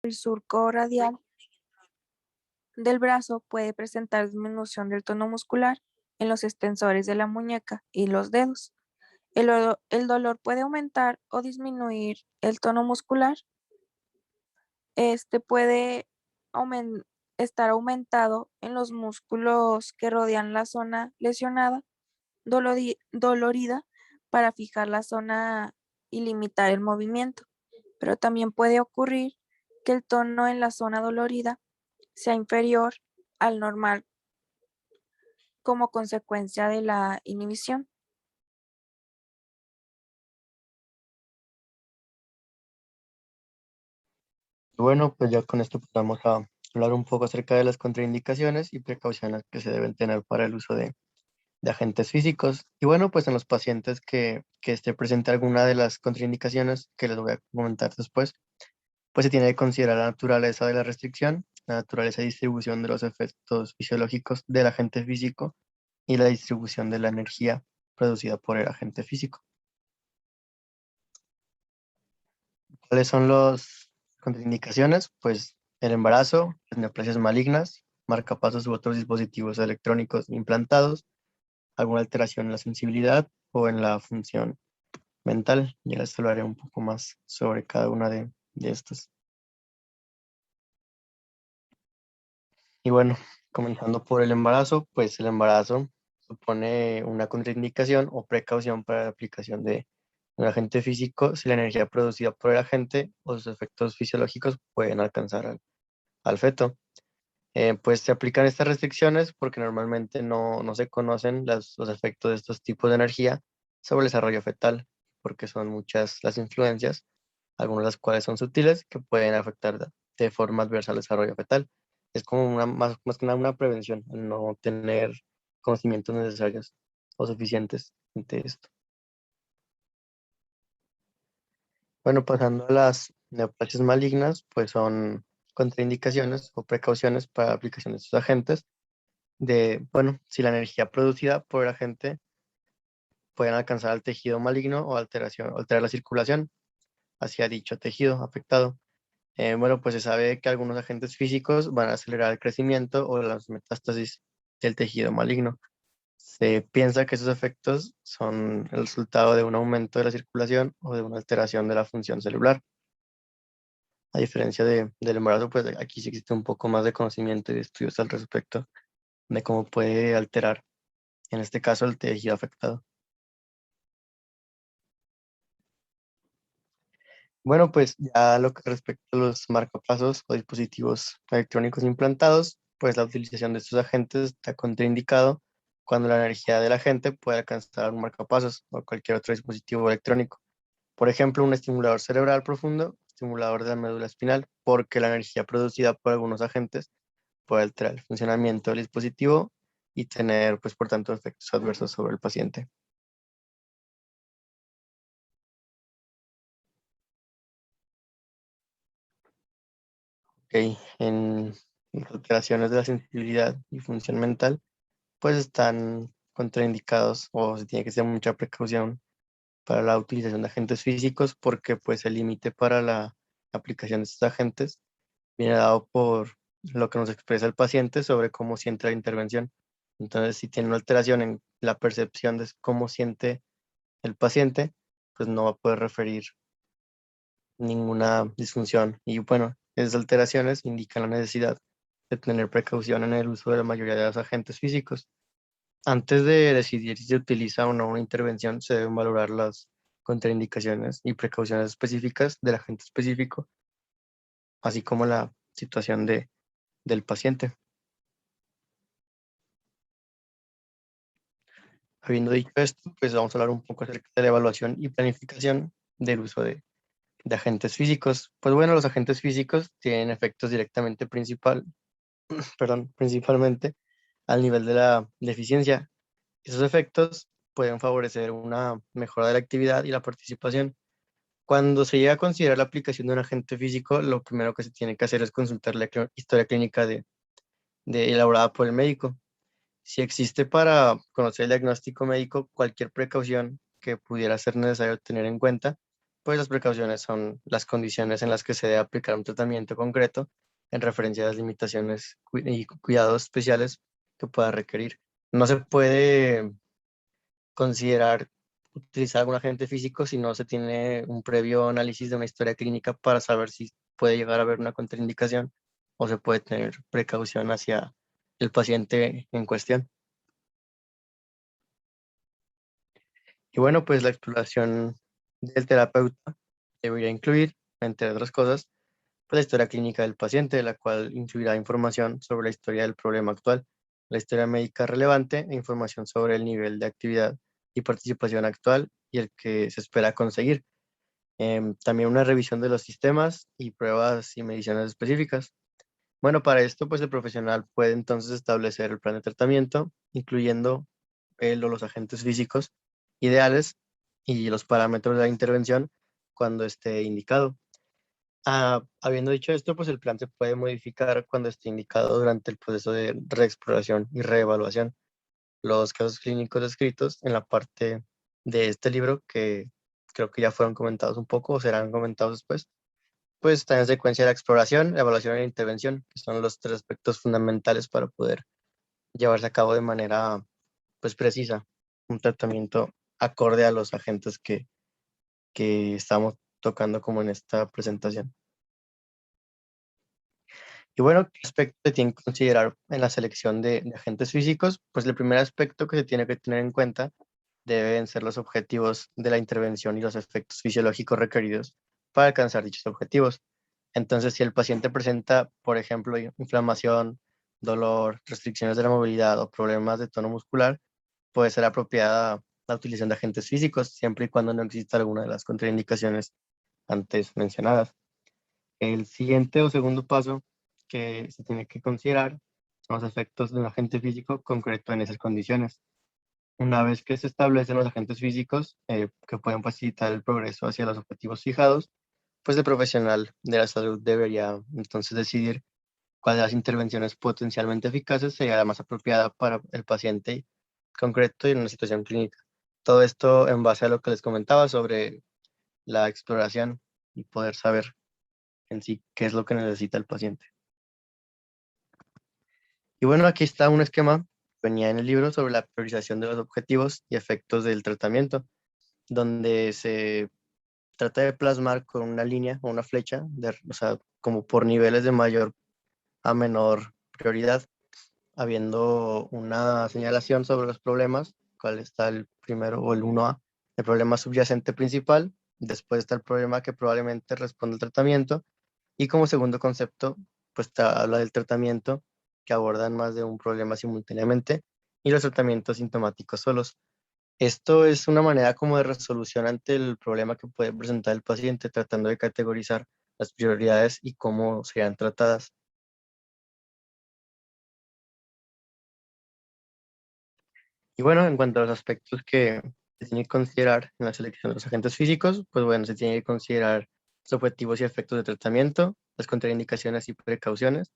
El surco radial del brazo puede presentar disminución del tono muscular en los extensores de la muñeca y los dedos. El dolor puede aumentar o disminuir el tono muscular. Este puede aumen- estar aumentado en los músculos que rodean la zona lesionada, dolorida, para fijar la zona y limitar el movimiento. Pero también puede ocurrir que el tono en la zona dolorida sea inferior al normal como consecuencia de la inhibición. Bueno, pues ya con esto pasamos a hablar un poco acerca de las contraindicaciones y precauciones que se deben tener para el uso de agentes físicos. Y bueno, pues en los pacientes que esté presente alguna de las contraindicaciones que les voy a comentar después, pues se tiene que considerar la naturaleza de la restricción, la naturaleza y distribución de los efectos fisiológicos del agente físico y la distribución de la energía producida por el agente físico. ¿Cuáles son las contraindicaciones? Pues el embarazo, las neoplasias malignas, marcapasos u otros dispositivos electrónicos implantados, alguna alteración en la sensibilidad o en la función mental. Ya les hablaré un poco más sobre cada una de estas. Y bueno, comenzando por el embarazo, pues el embarazo supone una contraindicación o precaución para la aplicación de un agente físico si la energía producida por el agente o sus efectos fisiológicos pueden alcanzar al feto. Pues se aplican estas restricciones porque normalmente no se conocen los efectos de estos tipos de energía sobre el desarrollo fetal, porque son muchas las influencias, algunas de las cuales son sutiles, que pueden afectar de forma adversa al desarrollo fetal. Es como más que nada una prevención, el no tener conocimientos necesarios o suficientes ante esto. Bueno, pasando a las neoplasias malignas, pues son contraindicaciones o precauciones para la aplicación de estos agentes de, bueno, si la energía producida por el agente puede alcanzar al tejido maligno o alterar la circulación hacia dicho tejido afectado. Bueno, pues se sabe que algunos agentes físicos van a acelerar el crecimiento o las metástasis del tejido maligno. Se piensa que esos efectos son el resultado de un aumento de la circulación o de una alteración de la función celular. A diferencia del embarazo, pues aquí sí existe un poco más de conocimiento y de estudios al respecto de cómo puede alterar, en este caso, el tejido afectado. Bueno, pues ya lo que respecta a los marcapasos o dispositivos electrónicos implantados, pues la utilización de estos agentes está contraindicado cuando la energía del agente puede alcanzar un marcapasos o cualquier otro dispositivo electrónico. Por ejemplo, un estimulador cerebral profundo, estimulador de la médula espinal, porque la energía producida por algunos agentes puede alterar el funcionamiento del dispositivo y tener, pues, por tanto, efectos adversos sobre el paciente. Ok, en las alteraciones de la sensibilidad y función mental, pues están contraindicados o se tiene que hacer mucha precaución para la utilización de agentes físicos porque pues el límite para la aplicación de estos agentes viene dado por lo que nos expresa el paciente sobre cómo siente la intervención. Entonces, si tiene una alteración en la percepción de cómo siente el paciente, pues no va a poder referir ninguna disfunción. Y bueno, esas alteraciones indican la necesidad de tener precaución en el uso de la mayoría de los agentes físicos. Antes de decidir si se utiliza o no una intervención, se deben valorar las contraindicaciones y precauciones específicas del agente específico, así como la situación del paciente. Habiendo dicho esto, pues vamos a hablar un poco acerca de la evaluación y planificación del uso de agentes físicos. Pues bueno, los agentes físicos tienen efectos directamente principalmente al nivel de la deficiencia. Esos efectos pueden favorecer una mejora de la actividad y la participación. Cuando se llega a considerar la aplicación de un agente físico, lo primero que se tiene que hacer es consultar la historia clínica elaborada por el médico. Si existe para conocer el diagnóstico médico cualquier precaución que pudiera ser necesario tener en cuenta, pues las precauciones son las condiciones en las que se debe aplicar un tratamiento concreto en referencia a las limitaciones y cuidados especiales que pueda requerir. No se puede considerar utilizar algún agente físico si no se tiene un previo análisis de una historia clínica para saber si puede llegar a haber una contraindicación o se puede tener precaución hacia el paciente en cuestión. Y bueno, pues la exploración del terapeuta debería incluir, entre otras cosas, pues la historia clínica del paciente, la cual incluirá información sobre la historia del problema actual, la historia médica relevante e información sobre el nivel de actividad y participación actual y el que se espera conseguir. También una revisión de los sistemas y pruebas y mediciones específicas. Bueno, para esto, pues el profesional puede entonces establecer el plan de tratamiento, incluyendo él o los agentes físicos ideales y los parámetros de la intervención cuando esté indicado. Habiendo dicho esto, pues el plan se puede modificar cuando esté indicado durante el proceso de reexploración y reevaluación. Los casos clínicos descritos en la parte de este libro, que creo que ya fueron comentados un poco o serán comentados después, pues está en secuencia la exploración, la evaluación y la intervención, que son los tres aspectos fundamentales para poder llevarse a cabo de manera pues precisa un tratamiento acorde a los agentes que estamos tocando como en esta presentación. Y bueno, ¿qué aspectos se tienen que considerar en la selección de agentes físicos? Pues el primer aspecto que se tiene que tener en cuenta deben ser los objetivos de la intervención y los efectos fisiológicos requeridos para alcanzar dichos objetivos. Entonces, si el paciente presenta, por ejemplo, inflamación, dolor, restricciones de la movilidad o problemas de tono muscular, puede ser apropiada la utilización de agentes físicos, siempre y cuando no exista alguna de las contraindicaciones antes mencionadas. El siguiente o segundo paso que se tiene que considerar son los efectos de un agente físico concreto en esas condiciones. Una vez que se establecen los agentes físicos que pueden facilitar el progreso hacia los objetivos fijados, pues el profesional de la salud debería entonces decidir cuál de las intervenciones potencialmente eficaces sería la más apropiada para el paciente concreto y en una situación clínica. Todo esto en base a lo que les comentaba sobre la exploración y poder saber en sí qué es lo que necesita el paciente. Y bueno, aquí está un esquema que venía en el libro sobre la priorización de los objetivos y efectos del tratamiento, donde se trata de plasmar con una línea o una flecha, o sea, como por niveles de mayor a menor prioridad, habiendo una señalación sobre los problemas, cuál está el primero o el 1A, el problema subyacente principal, después está el problema que probablemente responde al tratamiento, y como segundo concepto, pues habla del tratamiento que abordan más de un problema simultáneamente y los tratamientos sintomáticos solos. Esto es una manera como de resolución ante el problema que puede presentar el paciente, tratando de categorizar las prioridades y cómo serían tratadas. Y bueno, en cuanto a los aspectos que se tiene que considerar en la selección de los agentes físicos, pues bueno, se tiene que considerar los objetivos y efectos de tratamiento, las contraindicaciones y precauciones,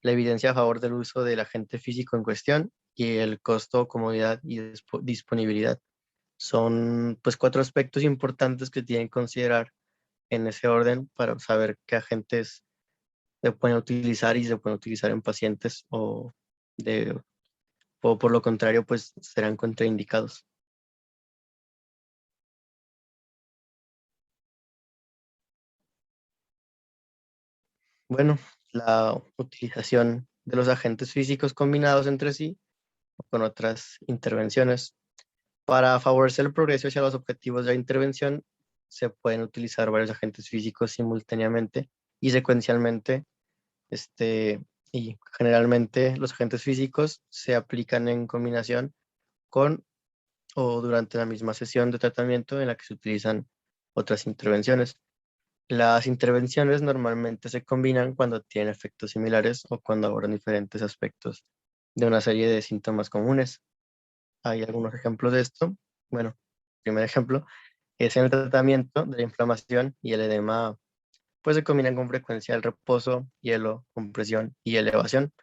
la evidencia a favor del uso del agente físico en cuestión y el costo, comodidad y disponibilidad. Son pues cuatro aspectos importantes que tienen que considerar en ese orden para saber qué agentes se pueden utilizar y se pueden utilizar en pacientes de, o por lo contrario, pues serán contraindicados. Bueno, la utilización de los agentes físicos combinados entre sí o con otras intervenciones. Para favorecer el progreso hacia los objetivos de la intervención, se pueden utilizar varios agentes físicos simultáneamente y secuencialmente. Este, y generalmente los agentes físicos se aplican en combinación con o durante la misma sesión de tratamiento en la que se utilizan otras intervenciones. Las intervenciones normalmente se combinan cuando tienen efectos similares o cuando abordan diferentes aspectos de una serie de síntomas comunes. Hay algunos ejemplos de esto. Bueno, primer ejemplo es en el tratamiento de la inflamación y el edema, pues se combinan con frecuencia el reposo, hielo, compresión y elevación,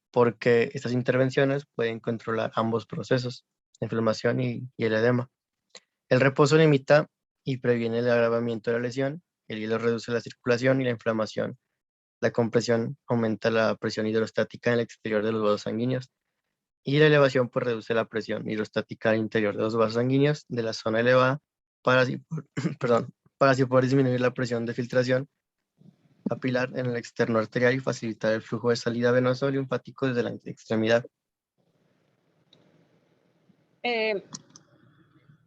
porque estas intervenciones pueden controlar ambos procesos, la inflamación y el edema. El reposo limita y previene el agravamiento de la lesión. El hielo reduce la circulación y la inflamación. La compresión aumenta la presión hidrostática en el exterior de los vasos sanguíneos y la elevación pues reduce la presión hidrostática al interior de los vasos sanguíneos de la zona elevada para así, perdón, para así poder disminuir la presión de filtración capilar en el externo arterial y facilitar el flujo de salida venoso linfático desde la extremidad.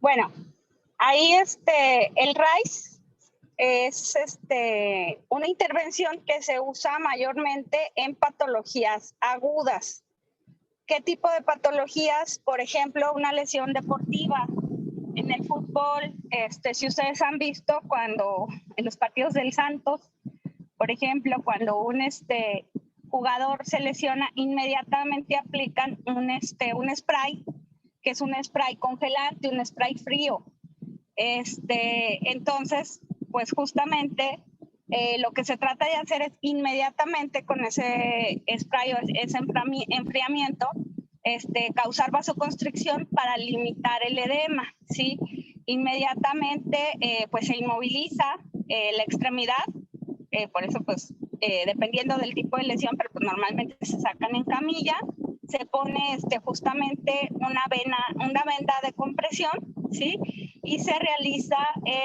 Bueno, ahí el RICE es una intervención que se usa mayormente en patologías agudas. ¿Qué tipo de patologías? Por ejemplo, una lesión deportiva. En el fútbol, si ustedes han visto cuando en los partidos del Santos, por ejemplo, cuando un jugador se lesiona, inmediatamente aplican un spray, que es un spray congelante, un spray frío. Entonces, pues justamente lo que se trata de hacer es inmediatamente con ese spray o ese enfriamiento, causar vasoconstricción para limitar el edema, ¿sí? Inmediatamente pues se inmoviliza la extremidad, por eso pues dependiendo del tipo de lesión, pero pues normalmente se sacan en camilla, se pone justamente una venda de compresión, ¿sí? Y se realiza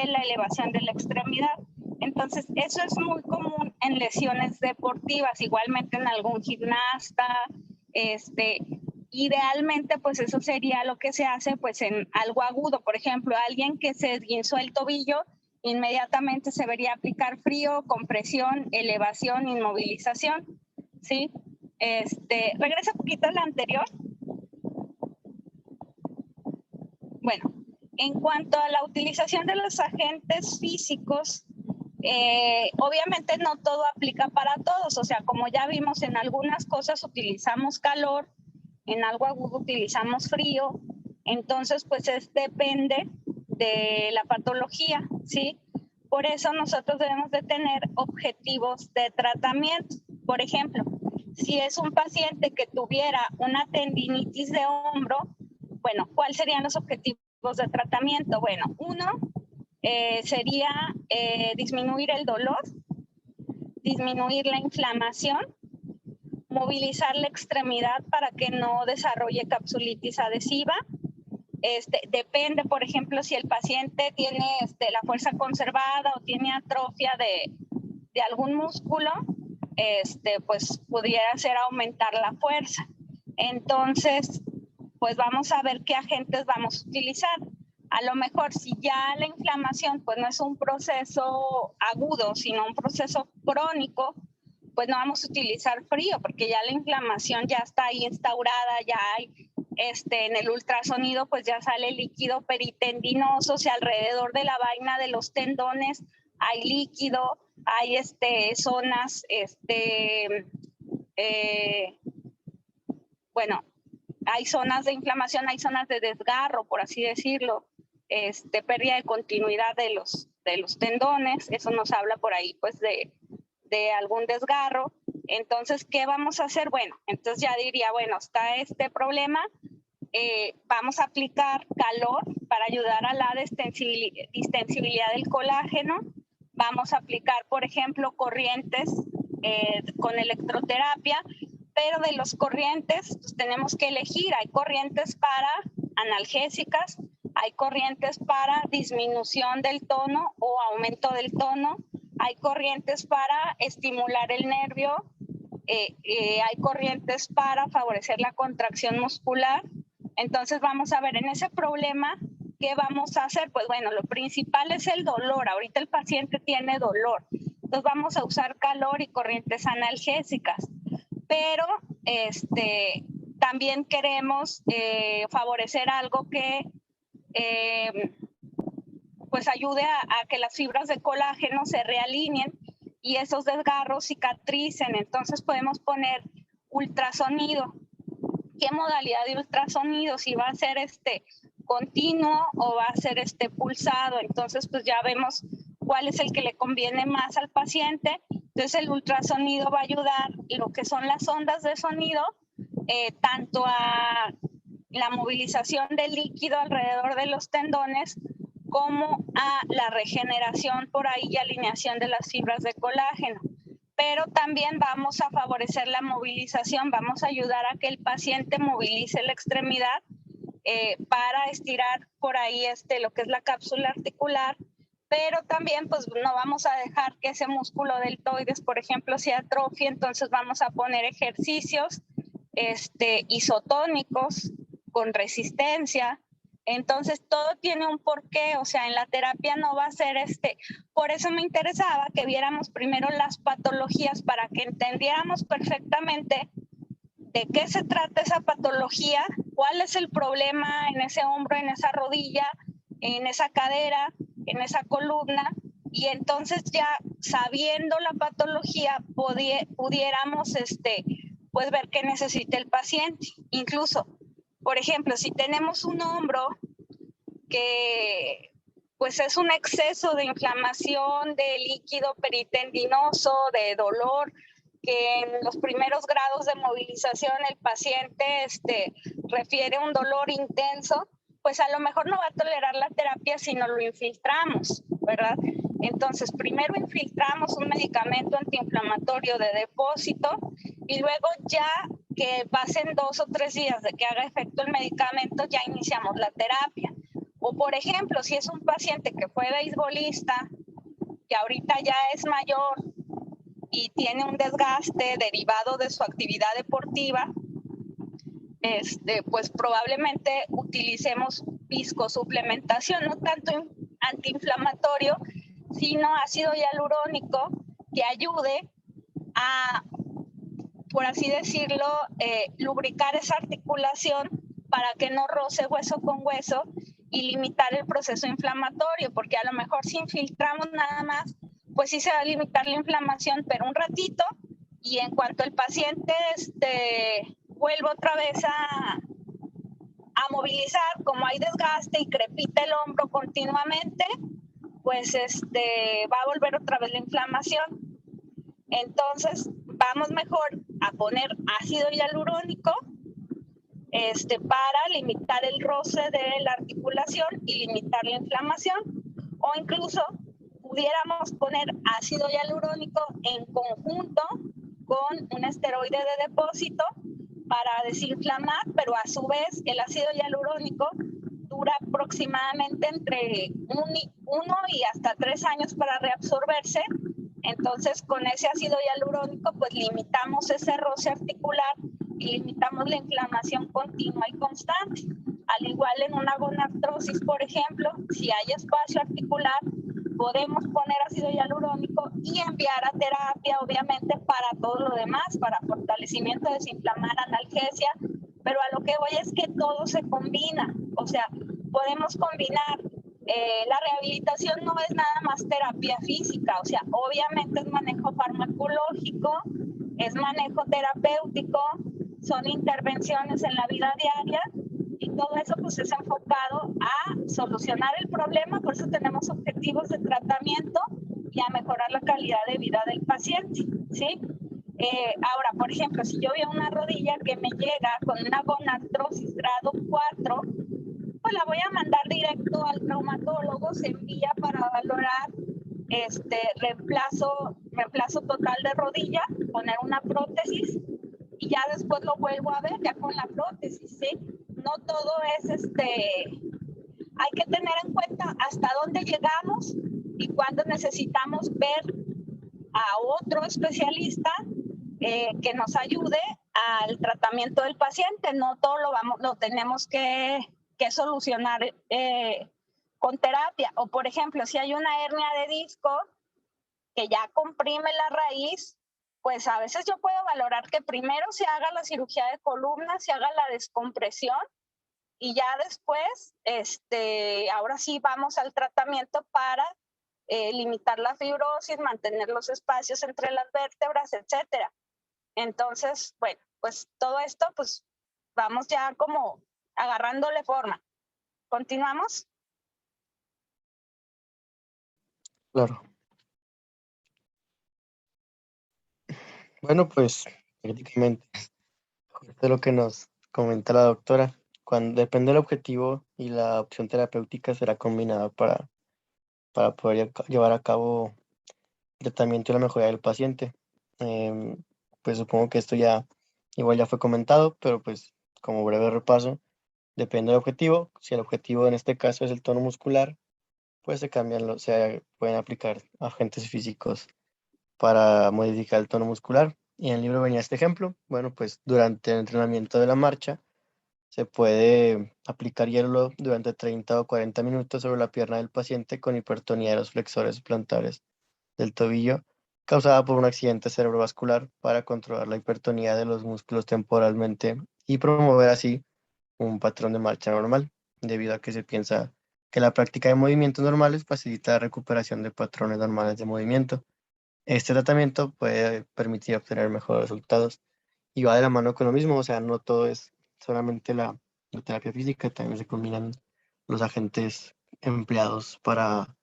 la elevación de la extremidad. Entonces, eso es muy común en lesiones deportivas, igualmente en algún gimnasta, idealmente, pues eso sería lo que se hace pues en algo agudo. Por ejemplo, alguien que se esguinzó el tobillo, inmediatamente se debería aplicar frío, compresión, elevación, inmovilización, ¿sí? Regresa un poquito a la anterior. Bueno, en cuanto a la utilización de los agentes físicos, obviamente no todo aplica para todos, o sea, como ya vimos, en algunas cosas utilizamos calor, en algo agudo utilizamos frío, entonces pues depende de la patología, ¿sí? Por eso nosotros debemos de tener objetivos de tratamiento. Por ejemplo, si es un paciente que tuviera una tendinitis de hombro, bueno, ¿cuáles serían los objetivos de tratamiento? Bueno, uno sería disminuir el dolor, disminuir la inflamación, movilizar la extremidad para que no desarrolle capsulitis adhesiva. Depende, por ejemplo, si el paciente tiene la fuerza conservada o tiene atrofia de algún músculo, pues pudiera ser aumentar la fuerza. Entonces, pues vamos a ver qué agentes vamos a utilizar. A lo mejor si ya la inflamación pues no es un proceso agudo, sino un proceso crónico, pues no vamos a utilizar frío, porque ya la inflamación ya está ahí instaurada, ya hay, en el ultrasonido pues ya sale líquido peritendinoso, o sea, alrededor de la vaina de los tendones hay líquido, hay zonas, bueno, hay zonas de inflamación, hay zonas de desgarro, por así decirlo, pérdida de continuidad de los tendones, eso nos habla por ahí pues de algún desgarro. Entonces, ¿qué vamos a hacer? Bueno, entonces ya diría, bueno, está este problema, vamos a aplicar calor para ayudar a la distensibilidad del colágeno, vamos a aplicar, por ejemplo, corrientes con electroterapia, pero de los corrientes pues, tenemos que elegir, hay corrientes para analgésicas, hay corrientes para disminución del tono o aumento del tono, hay corrientes para estimular el nervio, hay corrientes para favorecer la contracción muscular. Entonces vamos a ver en ese problema, ¿qué vamos a hacer? Pues bueno, lo principal es el dolor. Ahorita el paciente tiene dolor. Entonces vamos a usar calor y corrientes analgésicas. Pero también queremos favorecer algo que pues ayude a que las fibras de colágeno se realineen y esos desgarros cicatricen. Entonces podemos poner ultrasonido. ¿Qué modalidad de ultrasonido? Si va a ser continuo o va a ser pulsado. Entonces pues ya vemos cuál es el que le conviene más al paciente. Entonces el ultrasonido va a ayudar lo que son las ondas de sonido, tanto a la movilización del líquido alrededor de los tendones como a la regeneración por ahí y alineación de las fibras de colágeno. Pero también vamos a favorecer la movilización, vamos a ayudar a que el paciente movilice la extremidad para estirar por ahí lo que es la cápsula articular, pero también pues no vamos a dejar que ese músculo deltoides, por ejemplo, se atrofie, entonces vamos a poner ejercicios isotónicos con resistencia. Entonces todo tiene un porqué, o sea, en la terapia no va a ser por eso me interesaba que viéramos primero las patologías para que entendiéramos perfectamente de qué se trata esa patología, cuál es el problema en ese hombro, en esa rodilla, en esa cadera, en esa columna, y entonces ya sabiendo la patología pudiéramos pues ver qué necesita el paciente. Incluso, por ejemplo, si tenemos un hombro que pues es un exceso de inflamación, de líquido peritendinoso, de dolor, que en los primeros grados de movilización el paciente refiere un dolor intenso, pues a lo mejor no va a tolerar la terapia si no lo infiltramos, ¿verdad? Entonces, primero infiltramos un medicamento antiinflamatorio de depósito y luego ya que pasen 2 o 3 días de que haga efecto el medicamento, ya iniciamos la terapia. O por ejemplo, si es un paciente que fue beisbolista, que ahorita ya es mayor y tiene un desgaste derivado de su actividad deportiva, pues probablemente utilicemos viscosuplementación, no tanto antiinflamatorio, sino ácido hialurónico que ayude a, por así decirlo, lubricar esa articulación para que no roce hueso con hueso y limitar el proceso inflamatorio, porque a lo mejor si infiltramos nada más, pues sí se va a limitar la inflamación, pero un ratito, y en cuanto el paciente vuelva otra vez a movilizar, como hay desgaste y crepita el hombro continuamente, pues va a volver otra vez la inflamación. Entonces vamos mejor a poner ácido hialurónico para limitar el roce de la articulación y limitar la inflamación, o incluso pudiéramos poner ácido hialurónico en conjunto con un esteroide de depósito para desinflamar, pero a su vez el ácido hialurónico dura aproximadamente entre 1 y hasta 3 años para reabsorberse. Entonces, con ese ácido hialurónico, pues limitamos ese roce articular y limitamos la inflamación continua y constante. Al igual en una gonartrosis, por ejemplo, si hay espacio articular, podemos poner ácido hialurónico y enviar a terapia, obviamente, para todo lo demás, para fortalecimiento, desinflamar, analgesia, pero a lo que voy es que todo se combina, o sea, podemos combinar. La rehabilitación no es nada más terapia física, o sea, obviamente es manejo farmacológico, es manejo terapéutico, son intervenciones en la vida diaria y todo eso pues es enfocado a solucionar el problema, por eso tenemos objetivos de tratamiento y a mejorar la calidad de vida del paciente, ¿sí? Ahora, por ejemplo, si yo veo una rodilla que me llega con una gonartrosis grado 4, pues la voy a mandar directo al traumatólogo, se envía para valorar reemplazo total de rodilla, poner una prótesis y ya después lo vuelvo a ver ya con la prótesis, ¿sí? No todo es hay que tener en cuenta hasta dónde llegamos y cuándo necesitamos ver a otro especialista que nos ayude al tratamiento del paciente. No todo lo tenemos que solucionar con terapia. O por ejemplo, si hay una hernia de disco que ya comprime la raíz, pues a veces yo puedo valorar que primero se haga la cirugía de columna, se haga la descompresión y ya después, ahora sí vamos al tratamiento para limitar la fibrosis, mantener los espacios entre las vértebras, etcétera. Entonces, bueno, pues todo esto, pues vamos ya como agarrándole forma. ¿Continuamos? Claro. Bueno, pues prácticamente de lo que nos comenta la doctora, cuando depende del objetivo y la opción terapéutica será combinada para poder llevar a cabo el tratamiento y la mejoría del paciente. Pues supongo que esto ya igual ya fue comentado, pero pues como breve repaso, depende del objetivo. Si el objetivo en este caso es el tono muscular, pues se pueden aplicar agentes físicos para modificar el tono muscular. Y en el libro venía este ejemplo. Bueno, pues durante el entrenamiento de la marcha se puede aplicar hielo durante 30 o 40 minutos sobre la pierna del paciente con hipertonía de los flexores plantares del tobillo causada por un accidente cerebrovascular para controlar la hipertonía de los músculos temporalmente y promover así un patrón de marcha normal, debido a que se piensa que la práctica de movimientos normales facilita la recuperación de patrones normales de movimiento. Este tratamiento puede permitir obtener mejores resultados y va de la mano con lo mismo, o sea, no todo es solamente la terapia física, también se combinan los agentes empleados para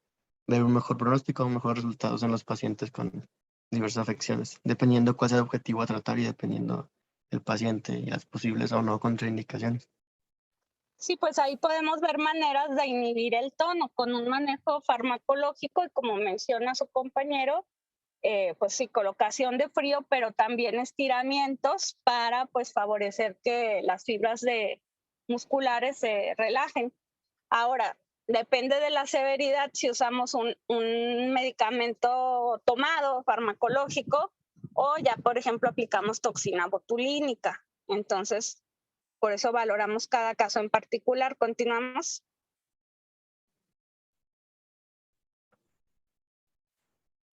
ver un mejor pronóstico, mejores resultados en los pacientes con diversas afecciones, dependiendo cuál sea el objetivo a tratar y dependiendo el paciente y las posibles o no contraindicaciones. Sí, pues ahí podemos ver maneras de inhibir el tono con un manejo farmacológico y como menciona su compañero, pues sí, colocación de frío, pero también estiramientos para pues favorecer que las fibras musculares se relajen. Ahora, depende de la severidad si usamos un medicamento tomado farmacológico o ya, por ejemplo, aplicamos toxina botulínica. Entonces, por eso valoramos cada caso en particular. Continuamos.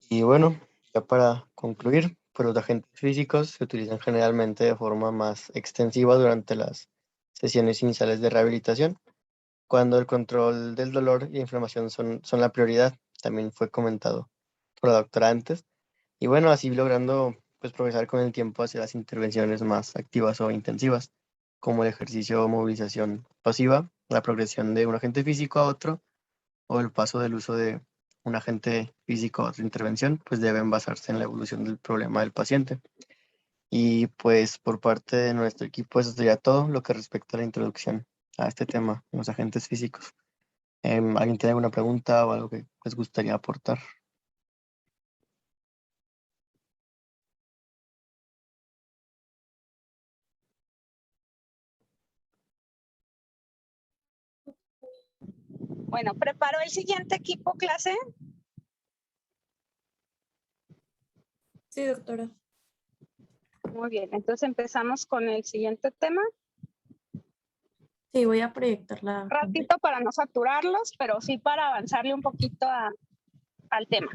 Y bueno, ya para concluir, pues los agentes físicos se utilizan generalmente de forma más extensiva durante las sesiones iniciales de rehabilitación, cuando el control del dolor y inflamación son la prioridad. También fue comentado por la doctora antes. Y bueno, así logrando pues progresar con el tiempo hacia las intervenciones más activas o intensivas, como el ejercicio o movilización pasiva, la progresión de un agente físico a otro o el paso del uso de un agente físico a otra intervención, pues deben basarse en la evolución del problema del paciente. Y pues por parte de nuestro equipo eso sería todo lo que respecta a la introducción a este tema, los agentes físicos. ¿Alguien tiene alguna pregunta o algo que les gustaría aportar? Bueno, preparo el siguiente equipo, clase. Sí, doctora. Muy bien, entonces empezamos con el siguiente tema. Sí, voy a proyectar la pantalla. Ratito para no saturarlos, pero sí para avanzarle un poquito al tema.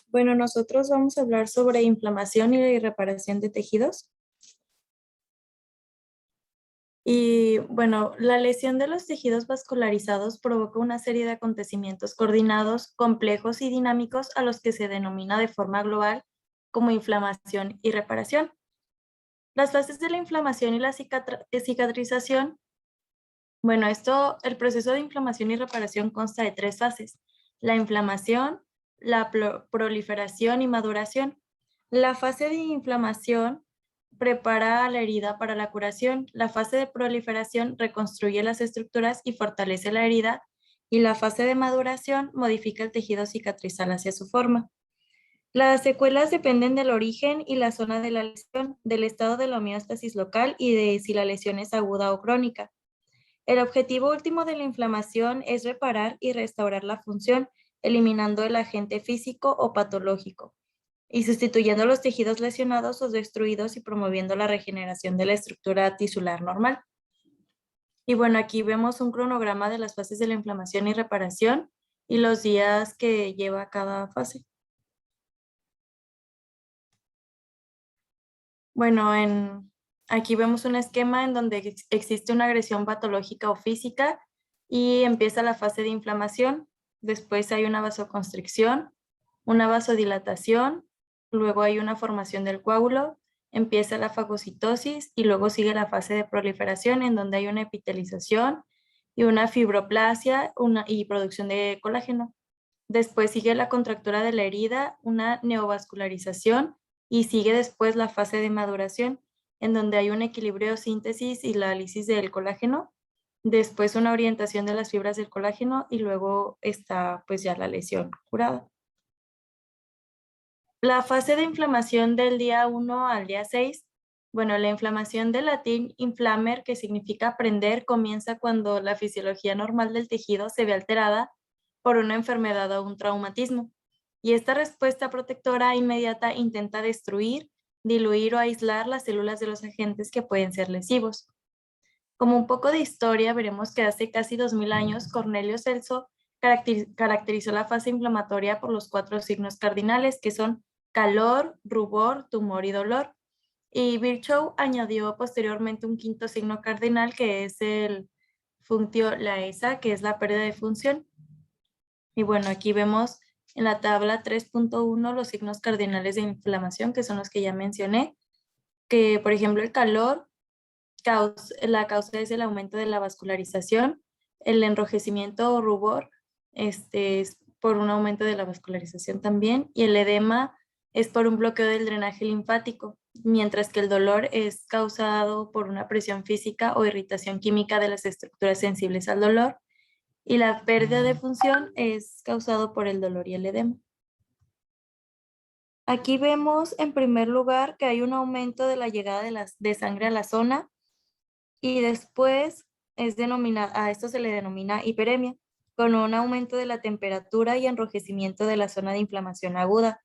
Bueno, nosotros vamos a hablar sobre inflamación y reparación de tejidos. Y bueno, la lesión de los tejidos vascularizados provoca una serie de acontecimientos coordinados, complejos y dinámicos a los que se denomina de forma global como inflamación y reparación. Las fases de la inflamación y la cicatrización, bueno, el proceso de inflamación y reparación consta de tres fases: la inflamación, la proliferación y maduración. La fase de inflamación prepara a la herida para la curación. La fase de proliferación reconstruye las estructuras y fortalece la herida. Y la fase de maduración modifica el tejido cicatrizal hacia su forma. Las secuelas dependen del origen y la zona de la lesión, del estado de la homeostasis local y de si la lesión es aguda o crónica. El objetivo último de la inflamación es reparar y restaurar la función, eliminando el agente físico o patológico y sustituyendo los tejidos lesionados o destruidos y promoviendo la regeneración de la estructura tisular normal. Y bueno, aquí vemos un cronograma de las fases de la inflamación y reparación y los días que lleva cada fase. Bueno, aquí vemos un esquema en donde existe una agresión patológica o física y empieza la fase de inflamación. Después hay una vasoconstricción, una vasodilatación, luego hay una formación del coágulo, empieza la fagocitosis y luego sigue la fase de proliferación en donde hay una epitelización y una fibroplasia y producción de colágeno. Después sigue la contractura de la herida, una neovascularización y sigue después la fase de maduración en donde hay un equilibrio síntesis y la lisis del colágeno. Después una orientación de las fibras del colágeno y luego está pues ya la lesión curada. La fase de inflamación del día 1 al día 6, bueno, la inflamación del latín inflamer, que significa prender, comienza cuando la fisiología normal del tejido se ve alterada por una enfermedad o un traumatismo. Y esta respuesta protectora inmediata intenta destruir, diluir o aislar las células de los agentes que pueden ser lesivos. Como un poco de historia, veremos que hace casi 2000 años Cornelio Celso caracterizó la fase inflamatoria por los 4 signos cardinales, que son calor, rubor, tumor y dolor. Y Virchow añadió posteriormente un quinto signo cardinal, que es el functio laesa, que es la pérdida de función. Y bueno, aquí vemos en la tabla 3.1 los signos cardinales de inflamación, que son los que ya mencioné, que por ejemplo el calor, la causa es el aumento de la vascularización, el enrojecimiento o rubor es por un aumento de la vascularización también, y el edema es por un bloqueo del drenaje linfático, mientras que el dolor es causado por una presión física o irritación química de las estructuras sensibles al dolor, y la pérdida de función es causado por el dolor y el edema. Aquí vemos en primer lugar que hay un aumento de la llegada de sangre a la zona, y después a esto se le denomina hiperemia, con un aumento de la temperatura y enrojecimiento de la zona de inflamación aguda.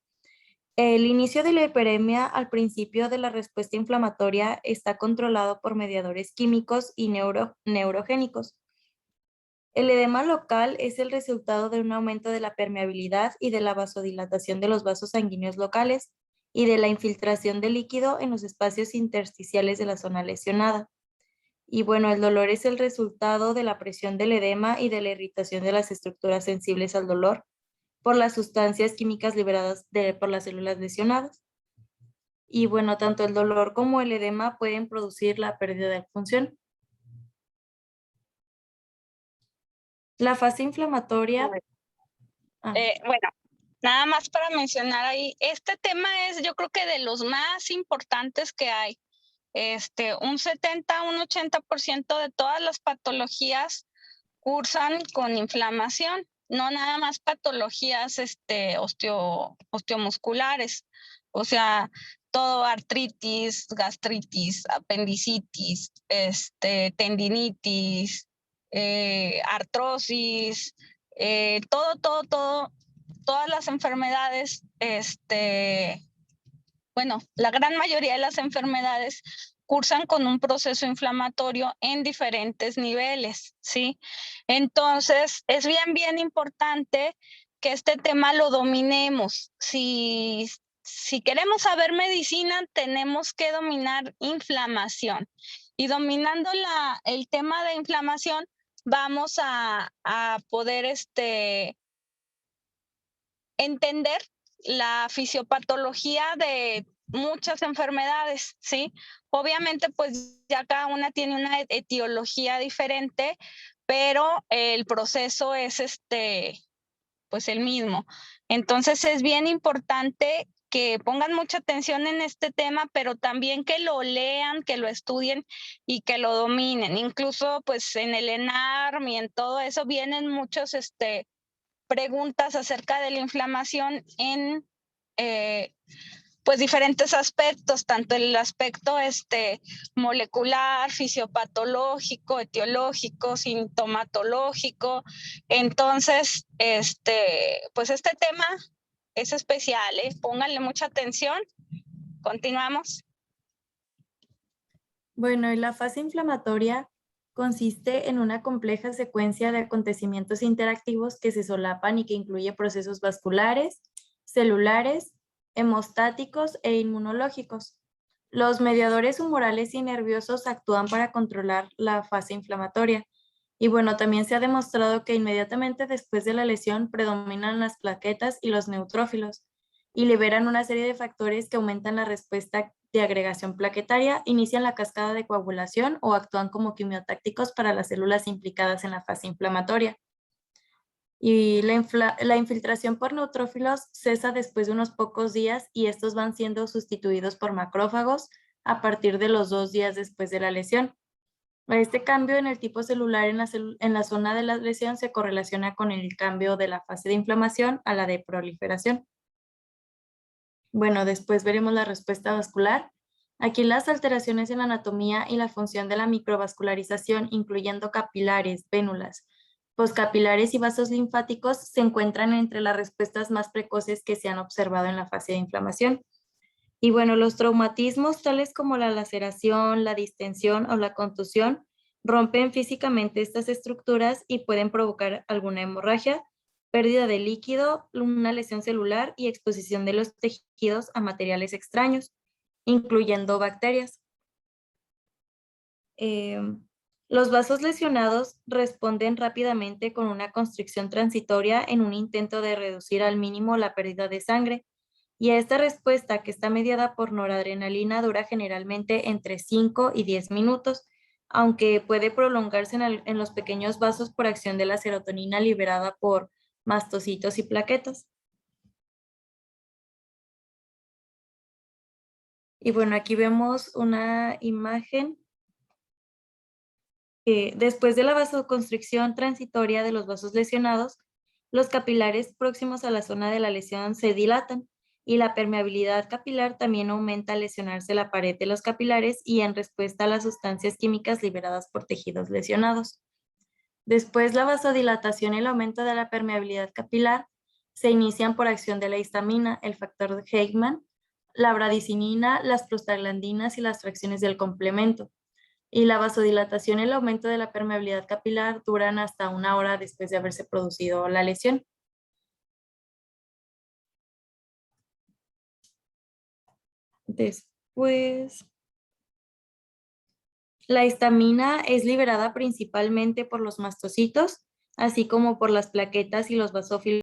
El inicio de la hiperemia al principio de la respuesta inflamatoria está controlado por mediadores químicos y neurogénicos. El edema local es el resultado de un aumento de la permeabilidad y de la vasodilatación de los vasos sanguíneos locales y de la infiltración de líquido en los espacios intersticiales de la zona lesionada. Y bueno, el dolor es el resultado de la presión del edema y de la irritación de las estructuras sensibles al dolor por las sustancias químicas liberadas por las células lesionadas. Y bueno, tanto el dolor como el edema pueden producir la pérdida de función. La fase inflamatoria. Bueno, nada más para mencionar ahí, este tema es yo creo que de los más importantes que hay. Un 70, un 80% de todas las patologías cursan con inflamación, no nada más patologías osteomusculares, o sea, todo artritis, gastritis, apendicitis, tendinitis, artrosis, todas las enfermedades, bueno, la gran mayoría de las enfermedades cursan con un proceso inflamatorio en diferentes niveles, ¿sí? Entonces, es bien importante que este tema lo dominemos. Si queremos saber medicina, tenemos que dominar inflamación. Y dominando el tema de inflamación, vamos a poder entender la fisiopatología de muchas enfermedades, ¿sí? Obviamente, pues ya cada una tiene una etiología diferente, pero el proceso es pues el mismo. Entonces es bien importante que pongan mucha atención en este tema, pero también que lo lean, que lo estudien y que lo dominen. Incluso pues en el ENARM y en todo eso vienen muchos preguntas acerca de la inflamación en pues diferentes aspectos, tanto el aspecto molecular, fisiopatológico, etiológico, sintomatológico. Entonces, pues este tema es especial, pónganle mucha atención. Continuamos. Bueno, y la fase inflamatoria consiste en una compleja secuencia de acontecimientos interactivos que se solapan y que incluye procesos vasculares, celulares, hemostáticos e inmunológicos. Los mediadores humorales y nerviosos actúan para controlar la fase inflamatoria Y bueno, también se ha demostrado que inmediatamente después de la lesión predominan las plaquetas y los neutrófilos y liberan una serie de factores que aumentan la respuesta de agregación plaquetaria, inician la cascada de coagulación o actúan como quimiotácticos para las células implicadas en la fase inflamatoria. Y la infiltración por neutrófilos cesa después de unos pocos días y estos van siendo sustituidos por macrófagos a partir de los 2 días después de la lesión. Este cambio en el tipo celular en la zona de la lesión se correlaciona con el cambio de la fase de inflamación a la de proliferación. Bueno, después veremos la respuesta vascular. Aquí las alteraciones en la anatomía y la función de la microvascularización, incluyendo capilares, vénulas, poscapilares y vasos linfáticos, se encuentran entre las respuestas más precoces que se han observado en la fase de inflamación. Y bueno, los traumatismos tales como la laceración, la distensión o la contusión rompen físicamente estas estructuras y pueden provocar alguna hemorragia, pérdida de líquido, una lesión celular y exposición de los tejidos a materiales extraños, incluyendo bacterias. Los vasos lesionados responden rápidamente con una constricción transitoria en un intento de reducir al mínimo la pérdida de sangre. Y esta respuesta, que está mediada por noradrenalina, dura generalmente entre 5 y 10 minutos, aunque puede prolongarse en los pequeños vasos por acción de la serotonina liberada por mastocitos y plaquetas. Y bueno, aquí vemos una imagen que después de la vasoconstricción transitoria de los vasos lesionados, los capilares próximos a la zona de la lesión se dilatan y la permeabilidad capilar también aumenta al lesionarse la pared de los capilares y en respuesta a las sustancias químicas liberadas por tejidos lesionados. Después, la vasodilatación y el aumento de la permeabilidad capilar se inician por acción de la histamina, el factor de Heichmann, la bradicinina, las prostaglandinas y las fracciones del complemento. Y la vasodilatación y el aumento de la permeabilidad capilar duran hasta 1 hora después de haberse producido la lesión. Después, la histamina es liberada principalmente por los mastocitos, así como por las plaquetas y los basófilos